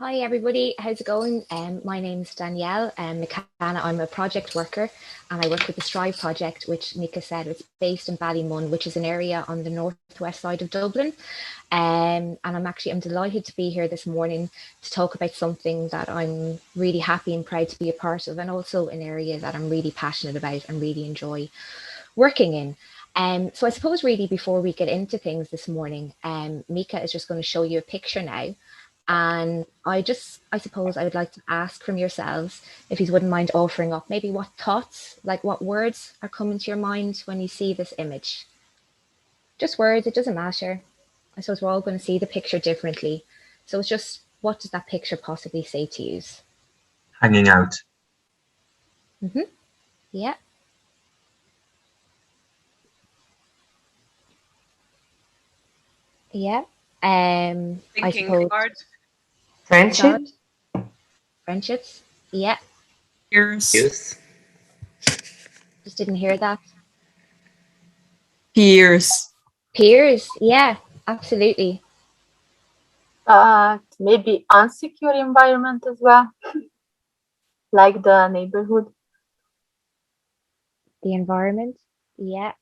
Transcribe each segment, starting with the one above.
Hi everybody, how's it going? My name's Danielle McCann. I'm a project worker and I work with the Strive project, which Mika said it's based in Ballymun, which is an area on the northwest side of Dublin. And I'm delighted to be here this morning to talk about something that I'm really happy and proud to be a part of, and also an area that I'm really passionate about and really enjoy working in. So I suppose really before we get into things this morning, Mika is just going to show you a picture now. And I suppose I would like to ask from yourselves if you wouldn't mind offering up maybe what thoughts, like what words are coming to your mind when you see this image. Just words, it doesn't matter. I suppose we're all going to see the picture differently. So it's just, what does that picture possibly say to you? Hanging out. Yeah, yeah. I Thinking suppose hard. Friendship? sorry, friendships. Yeah, Peers. Yes. just didn't hear that. Peers. Peers. Yeah, absolutely. Maybe unsecure environment as well, like the neighborhood. The environment. Yeah.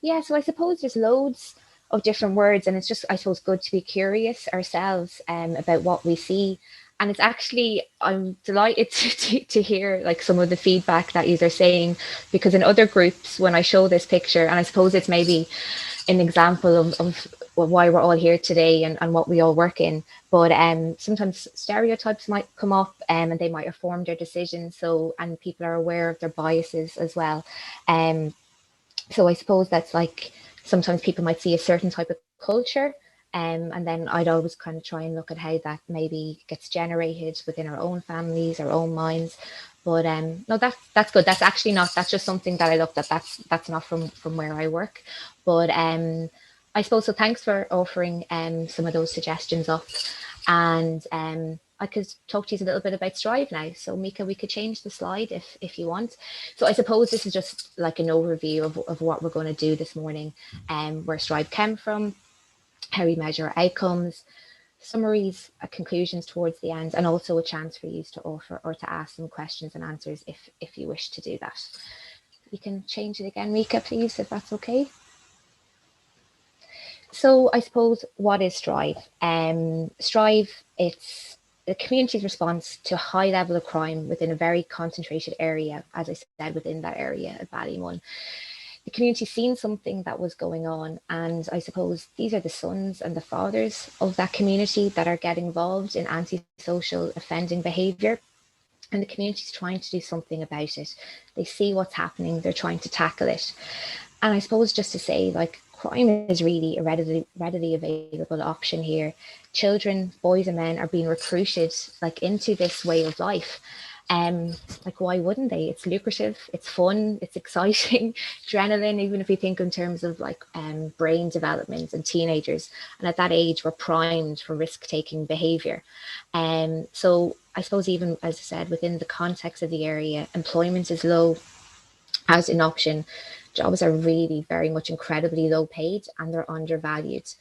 Yeah, so I suppose there's loads of different words, and it's just, I suppose, good to be curious ourselves about what we see. And it's actually, I'm delighted to hear like some of the feedback that you are saying, because in other groups, when I show this picture, and I suppose it's maybe an example of why we're all here today and what we all work in. But sometimes stereotypes might come up and they might have formed their decisions. So, and people are aware of their biases as well. Um, so I suppose that's like sometimes people might see a certain type of culture. And then I'd always kind of try and look at how that maybe gets generated within our own families, our own minds. But no, that's good. That's actually not. That's just something that I looked at. That's not from where I work. But I suppose so. Thanks for offering some of those suggestions up. And I could talk to you a little bit about Strive now. So Mika, we could change the slide if you want. So I suppose this is just like an overview of what we're going to do this morning, where Strive came from, how we measure our outcomes, summaries, conclusions towards the end, and also a chance for you to offer or to ask some questions and answers if you wish to do that. You can change it again, Mika, please, if that's okay. So I suppose, what is Strive? Strive, it's the community's response to a high level of crime within a very concentrated area, as I said, within that area of Ballymun. The community seen something that was going on, and I suppose these are the sons and the fathers of that community that are getting involved in antisocial offending behaviour, and the community's trying to do something about it. They see what's happening, they're trying to tackle it. And I suppose just to say, like, crime is really a readily available option here. Children, boys and men are being recruited like into this way of life. Like, why wouldn't they? It's lucrative, it's fun, it's exciting, adrenaline, even if you think in terms of like brain development and teenagers. And at that age, we're primed for risk-taking behavior. So I suppose, even as I said, within the context of the area, employment is low as an option. Jobs are really very much incredibly low paid and they're undervalued.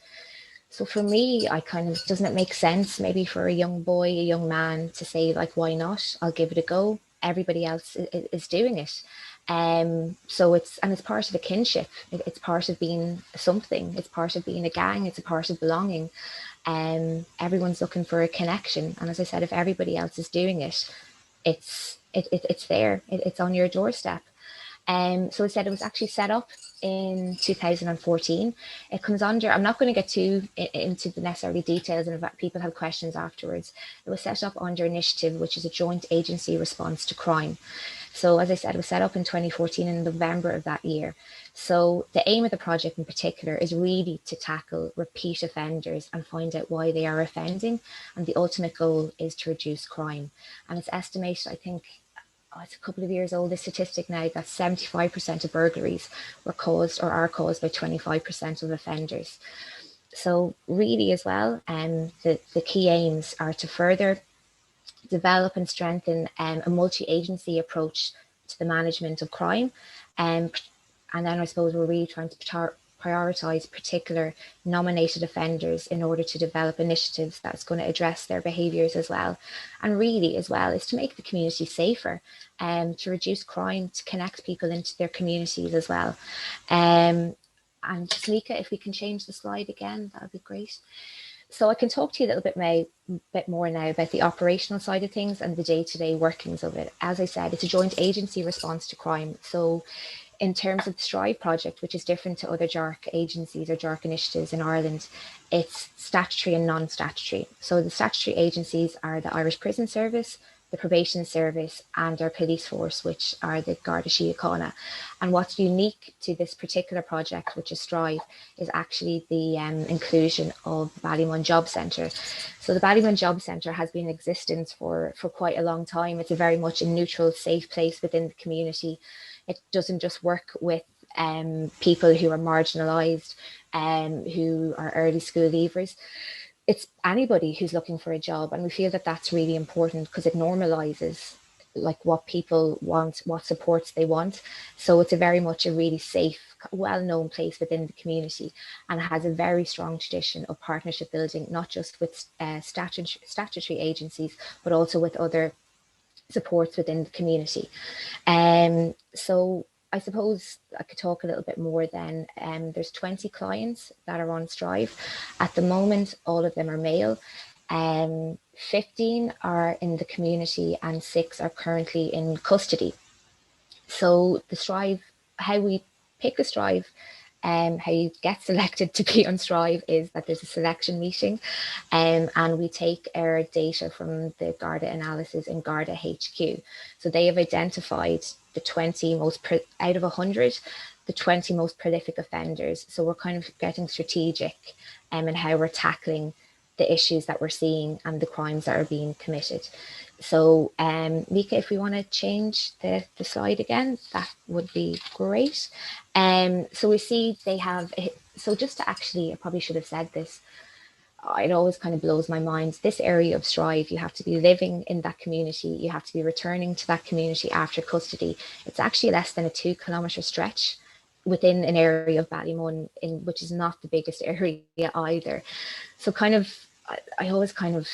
So for me, I kind of, doesn't it make sense maybe for a young boy, a young man to say, like, why not? I'll give it a go. Everybody else is doing it. So it's part of a kinship. It's part of being something. It's part of being a gang. It's a part of belonging. Everyone's looking for a connection. And as I said, if everybody else is doing it, it's there. It's on your doorstep. So it said it was actually set up in 2014. It comes under, I'm not going to get too into the necessary details, and if people have questions afterwards. It was set up under initiative, which is a joint agency response to crime. So as I said, it was set up in 2014 in November of that year. So the aim of the project in particular is really to tackle repeat offenders and find out why they are offending. And the ultimate goal is to reduce crime. And it's estimated, I think, it's a couple of years old, this statistic now, that 75% of burglaries were caused or are caused by 25% of offenders. So really as well, the key aims are to further develop and strengthen a multi-agency approach to the management of crime. And then I suppose we're really trying to prioritise particular nominated offenders in order to develop initiatives that's going to address their behaviours as well. And really as well is to make the community safer, to reduce crime, to connect people into their communities as well. And Tamika, if we can change the slide again, that would be great. So I can talk to you a little bit more now about the operational side of things and the day-to-day workings of it. As I said, it's a joint agency response to crime. So in terms of the STRIVE project, which is different to other JARC agencies or JARC initiatives in Ireland, it's statutory and non-statutory. So the statutory agencies are the Irish Prison Service, the Probation Service, and our police force, which are the Garda Síochána. And what's unique to this particular project, which is STRIVE, is actually the inclusion of the Ballymun Job Centre. So the Ballymun Job Centre has been in existence for quite a long time. It's a very much a neutral, safe place within the community. It doesn't just work with people who are marginalised, who are early school leavers. It's anybody who's looking for a job, and we feel that that's really important because it normalises like what people want, what supports they want. So it's a very much a really safe, well-known place within the community, and has a very strong tradition of partnership building, not just with statutory agencies, but also with other supports within the community. So I suppose I could talk a little bit more then. There's 20 clients that are on STRIVE. At the moment, all of them are male. 15 are in the community and 6 are currently in custody. So the STRIVE, how we pick the STRIVE, how you get selected to be on STRIVE is that there's a selection meeting, and we take our data from the Garda analysis in Garda HQ. So they have identified the 20 most, out of 100, the 20 most prolific offenders. So we're kind of getting strategic in how we're tackling the issues that we're seeing and the crimes that are being committed. So Mika, if we want to change the slide again, that would be great. So we see they have, so just to actually, I probably should have said this, it always kind of blows my mind. This area of STRIVE, you have to be living in that community, you have to be returning to that community after custody. It's actually less than a 2-kilometre stretch within an area of Ballymun, which is not the biggest area either. So kind of, I always kind of,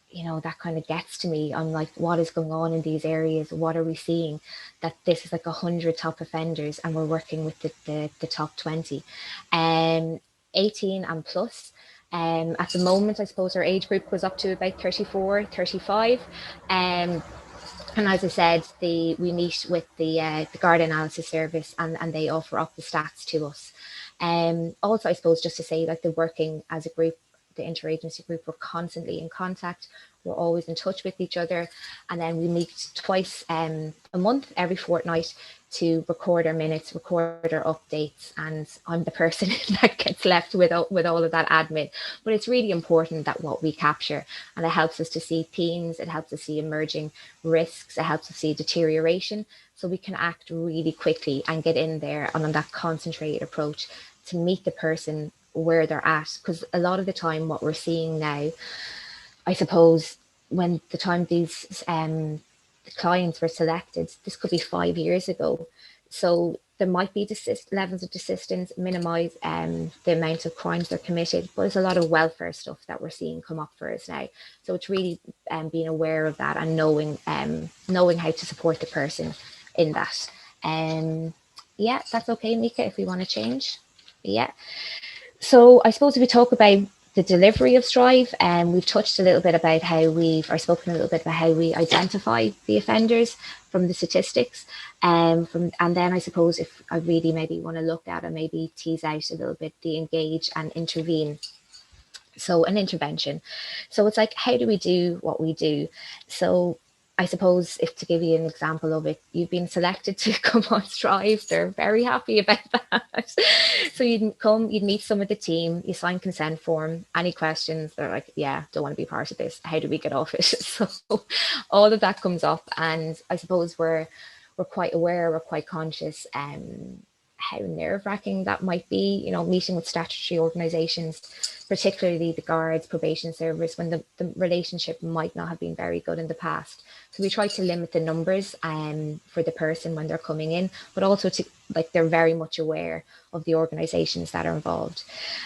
you know, that kind of gets to me. I'm like, what is going on in these areas? What are we seeing? That this is like 100 top offenders and we're working with the top 20. 18 and plus. At the moment, I suppose our age group goes up to about 34, 35. And as I said, we meet with the Garda Analysis Service, and they offer up the stats to us. Also, I suppose just to say, like, the working as a group, the interagency group, we're constantly in contact. We're always in touch with each other, and then we meet twice a month, every fortnight, to record our minutes, record our updates, and I'm the person that gets left with all of that admin. But it's really important that what we capture, and it helps us to see themes, it helps us see emerging risks, it helps us see deterioration, so we can act really quickly and get in there on that concentrated approach to meet the person where they're at. Because a lot of the time what we're seeing now, I suppose, when the time these the clients were selected, this could be 5 years ago. So there might be levels of desistance, minimise the amount of crimes they're committed, but there's a lot of welfare stuff that we're seeing come up for us now. So it's really being aware of that and knowing how to support the person in that. Yeah, that's okay, Mika, if we want to change. Yeah. So I suppose if we talk about the delivery of STRIVE, we've touched a little bit about spoken a little bit about how we identify the offenders from the statistics, and then I suppose if I really maybe want to look at and maybe tease out a little bit the engage and intervene. So an intervention. So it's like, how do we do what we do? So I suppose, if to give you an example of it, you've been selected to come on STRIVE. They're very happy about that. So you'd come, you'd meet some of the team, you sign consent form, any questions, they're like, yeah, don't want to be part of this. How do we get off it? So all of that comes up, and I suppose we're quite aware, we're quite conscious how nerve-wracking that might be, you know, meeting with statutory organisations, particularly the guards, probation service, when the relationship might not have been very good in the past. So we try to limit the numbers for the person when they're coming in, but also to, like, they're very much aware of the organisations that are involved.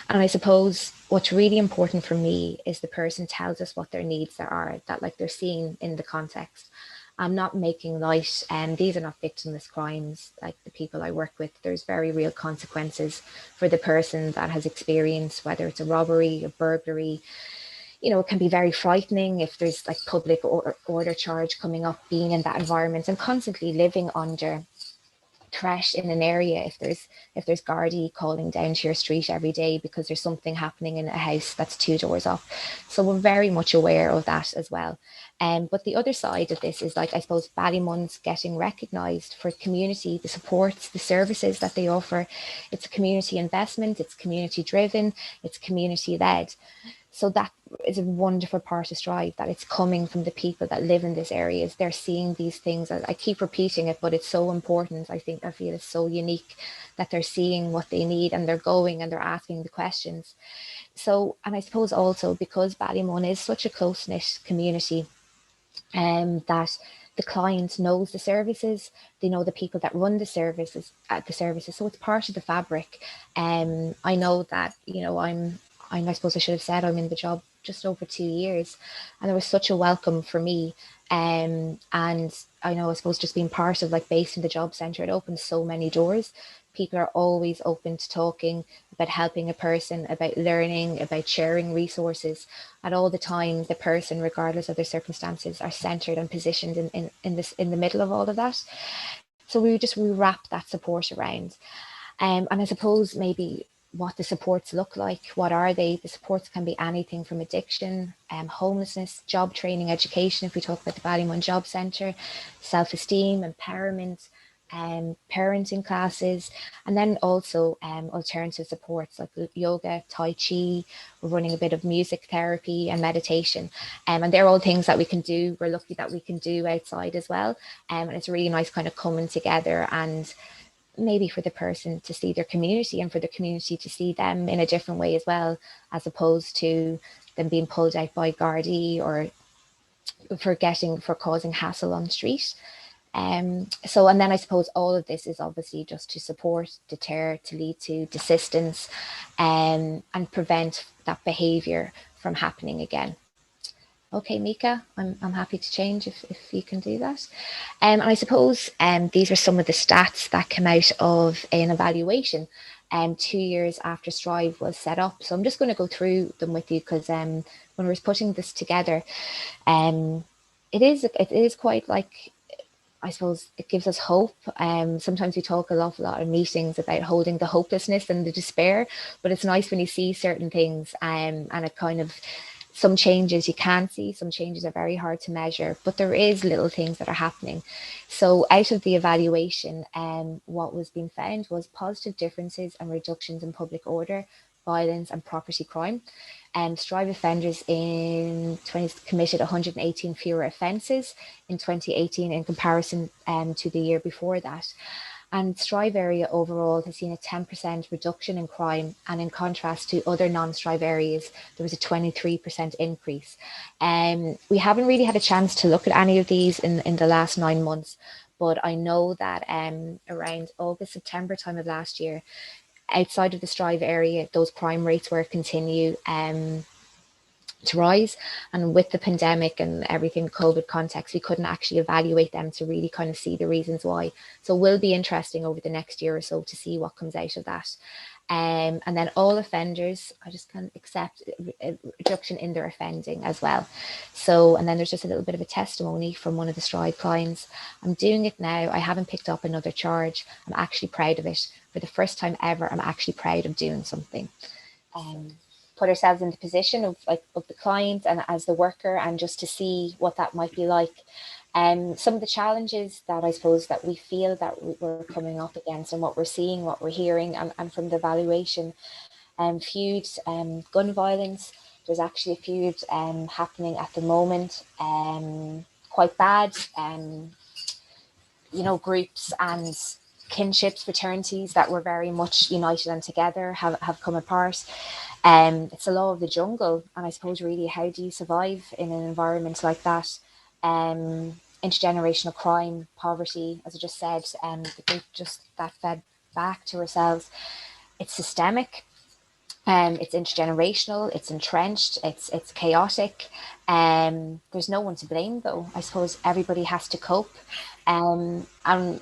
And I suppose what's really important for me is the person tells us what their needs are, that like they're seeing in the context. I'm not making light, and these are not victimless crimes. Like the people I work with, there's very real consequences for the person that has experienced, whether it's a robbery, a burglary. You know, it can be very frightening if there's like public order charge coming up, being in that environment and constantly living under threat in an area. If there's Gardaí calling down to your street every day because there's something happening in a house that's 2 doors off. So we're very much aware of that as well. But the other side of this is, like, I suppose Ballymun's getting recognised for community, the supports, the services that they offer. It's a community investment, it's community driven, it's community led. So that is a wonderful part of Strive, that it's coming from the people that live in this areas. They're seeing these things. I keep repeating it, but it's so important. I feel it's so unique that they're seeing what they need and they're going and they're asking the questions. So, and I suppose also because Ballymun is such a close-knit community, that the client knows the services, they know the people that run the services so it's part of the fabric. I know that, you know, I suppose I should have said I'm in the job just over 2 years, and there was such a welcome for me. And I know, I suppose, just being part of, like, based in the job centre, it opens so many doors. People are always open to talking about helping a person, about learning, about sharing resources. At all the time, the person, regardless of their circumstances, are centred and positioned in the middle of all of that. So we wrap that support around. And I suppose maybe what the supports look like. What are they? The supports can be anything from addiction, homelessness, job training, education, if we talk about the Ballymun Job Centre, self-esteem, empowerment, parenting classes, and then also alternative supports like yoga, tai chi. We're running a bit of music therapy and meditation, and they're all things that we can do. We're lucky that we can do outside as well, and it's really nice kind of coming together, and maybe for the person to see their community and for the community to see them in a different way as well, as opposed to them being pulled out by Gardaí or for causing hassle on the street. So, and then I suppose all of this is obviously just to support, deter, to lead to desistance, and prevent that behaviour from happening again. Okay, Mika, I'm happy to change if you can do that. And I suppose these are some of the stats that came out of an evaluation 2 years after Strive was set up. So I'm just going to go through them with you, because when we were putting this together, it is quite, like, I suppose it gives us hope. Sometimes we talk a lot in meetings about holding the hopelessness and the despair, but it's nice when you see certain things, and it kind of, some changes you can see, some changes are very hard to measure, but there is little things that are happening. So out of the evaluation, what was being found was positive differences and reductions in public order, violence and property crime. Strive offenders committed 118 fewer offences in 2018 in comparison to the year before that. And Strive area overall has seen a 10% reduction in crime, and in contrast to other non-Strive areas, there was a 23% increase. We haven't really had a chance to look at any of these in the last 9 months, but I know that around August, September time of last year, outside of the Strive area, those crime rates were continue to rise, and with the pandemic and everything, COVID context, we couldn't actually evaluate them to really kind of see the reasons why. So it will be interesting over the next year or so to see what comes out of that. And then all offenders, I just can accept a reduction in their offending as well. So, and then there's just a little bit of a testimony from one of the Strive clients. I'm doing it now. I haven't picked up another charge. I'm actually proud of it. For the first time ever, I'm actually proud of doing something. Put ourselves in the position of the client and as the worker, and just to see what that might be like. Some of the challenges that I suppose that we feel that we're coming up against, and what we're seeing, what we're hearing, and from the evaluation, feuds, gun violence. There's actually a feud happening at the moment, quite bad. Groups and kinships, fraternities that were very much united and together have come apart. It's a law of the jungle, and I suppose really, how do you survive in an environment like that? Intergenerational crime, poverty, as I just said, the group just that fed back to ourselves. It's systemic. It's intergenerational, it's entrenched, it's chaotic. There's no one to blame though. I suppose everybody has to cope. And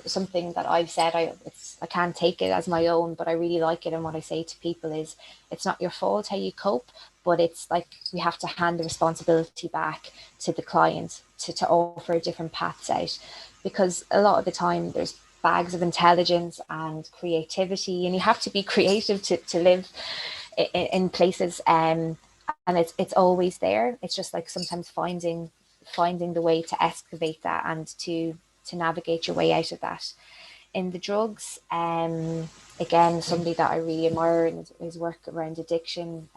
something that I've said, I can't take it as my own, but I really like it. And what I say to people is, it's not your fault how you cope, but it's like we have to hand the responsibility back to the client to offer different paths out, because a lot of the time there's bags of intelligence and creativity, and you have to be creative to live in places, and it's always there. It's just like sometimes finding the way to excavate that and to navigate your way out of that. In the drugs, again, somebody that I really admire in his work around addiction,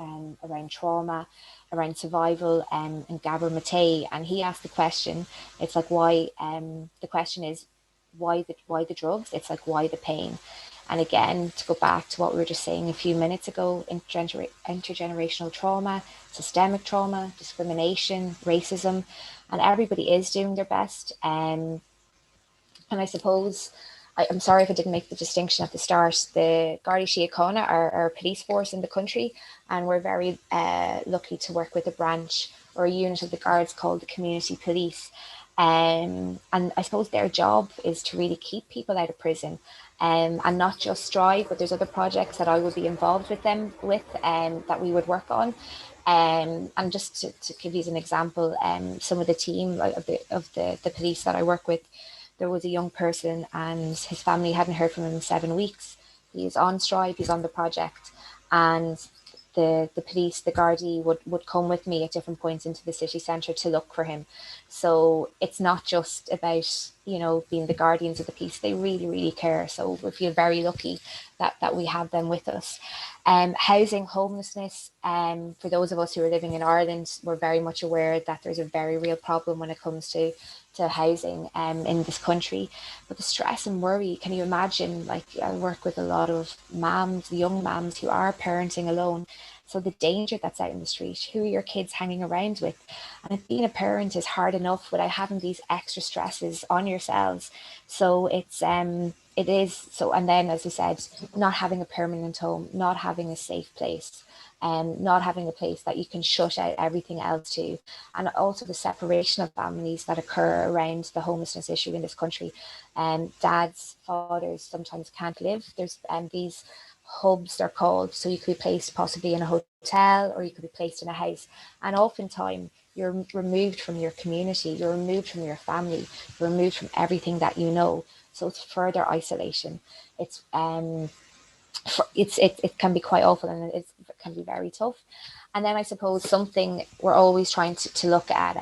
around trauma, around survival, and Gabor Mate, and he asked the question. It's like, why? The question is, why the drugs? It's like, why the pain? And again, to go back to what we were just saying a few minutes ago, intergenerational trauma, systemic trauma, discrimination, racism, and everybody is doing their best. And I suppose, I'm sorry if I didn't make the distinction at the start, the Garda Síochána are our police force in the country, and we're very lucky to work with a branch or a unit of the Guards called the Community Police. And I suppose their job is to really keep people out of prison, and not just Strive, but there's other projects that I would be involved with them that we would work on. And just to give you an example, some of the team of the police that I work with, there was a young person and his family hadn't heard from him in 7 weeks. He's on Strive, he's on the project, and the police, the Gardaí would come with me at different points into the city centre to look for him. So it's not just about, being the guardians of the peace. They really, really care. So we feel very lucky that we have them with us. Housing, homelessness, for those of us who are living in Ireland, we're very much aware that there's a very real problem when it comes to housing in this country. But the stress and worry, can you imagine? Like, I work with a lot of moms, young moms who are parenting alone. So the danger that's out in the street, who are your kids hanging around with? And if being a parent is hard enough without having these extra stresses on yourselves. So it is so. And then, as I said, not having a permanent home, not having a safe place, not having a place that you can shut out everything else to, and also the separation of families that occur around the homelessness issue in this country. Dads, fathers sometimes can't live. There's these hubs, they're called, so you could be placed possibly in a hotel or you could be placed in a house, and oftentimes you're removed from your community, you're removed from your family, you're removed from everything that you know. So it's further isolation. It can be quite awful, and it can be very tough. And then I suppose something we're always trying to look at,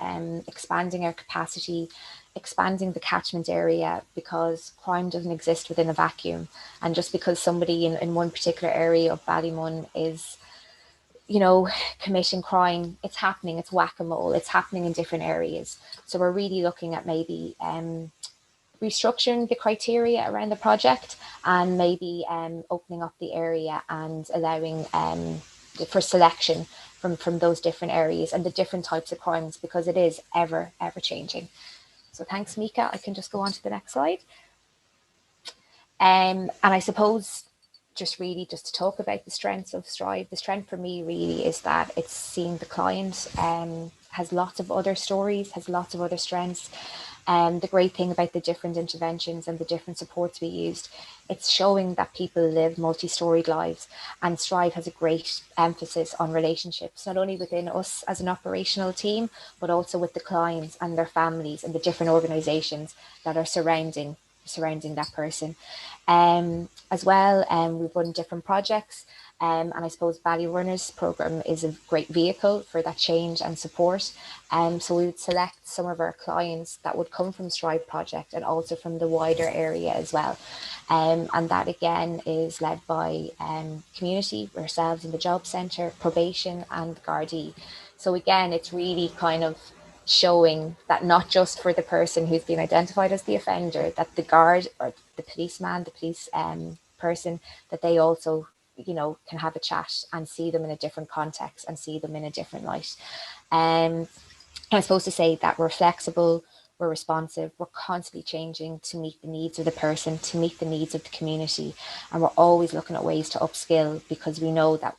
expanding our capacity, expanding the catchment area, because crime doesn't exist within a vacuum. And just because somebody in one particular area of Ballymun is, committing crime, it's happening, it's whack-a-mole, it's happening in different areas. So we're really looking at maybe restructuring the criteria around the project, and maybe opening up the area and allowing for selection from those different areas and the different types of crimes, because it is ever changing. So thanks, Mika. I can just go on to the next slide. And I suppose just to talk about the strengths of Strive. The strength for me really is that it's seeing the client has lots of other stories, has lots of other strengths. The great thing about the different interventions and the different supports we used, it's showing that people live multi-storied lives, and Strive has a great emphasis on relationships, not only within us as an operational team, but also with the clients and their families and the different organisations that are surrounding that person. As well, we've run different projects, and I suppose Ballyrunners programme is a great vehicle for that change and support. So we would select some of our clients that would come from Strive project and also from the wider area as well. And that again is led by community, ourselves in the job centre, probation and Gardaí. So again, it's really kind of showing that not just for the person who's been identified as the offender, that the guard or the policeman, the police person, that they also, you know, can have a chat and see them in a different context and see them in a different light. I'm supposed to say that we're flexible, we're responsive, we're constantly changing to meet the needs of the person, to meet the needs of the community, and we're always looking at ways to upskill, because we know that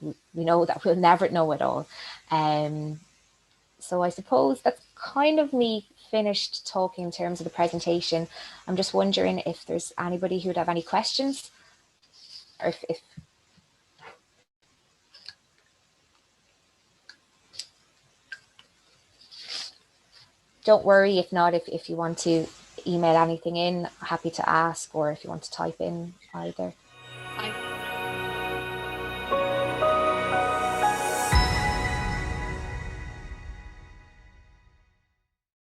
we'll never know it all. So I suppose that's kind of me finished talking in terms of the presentation. I'm just wondering if there's anybody who would have any questions, or if don't worry, if not, if you want to email anything in, happy to ask, or if you want to type in either.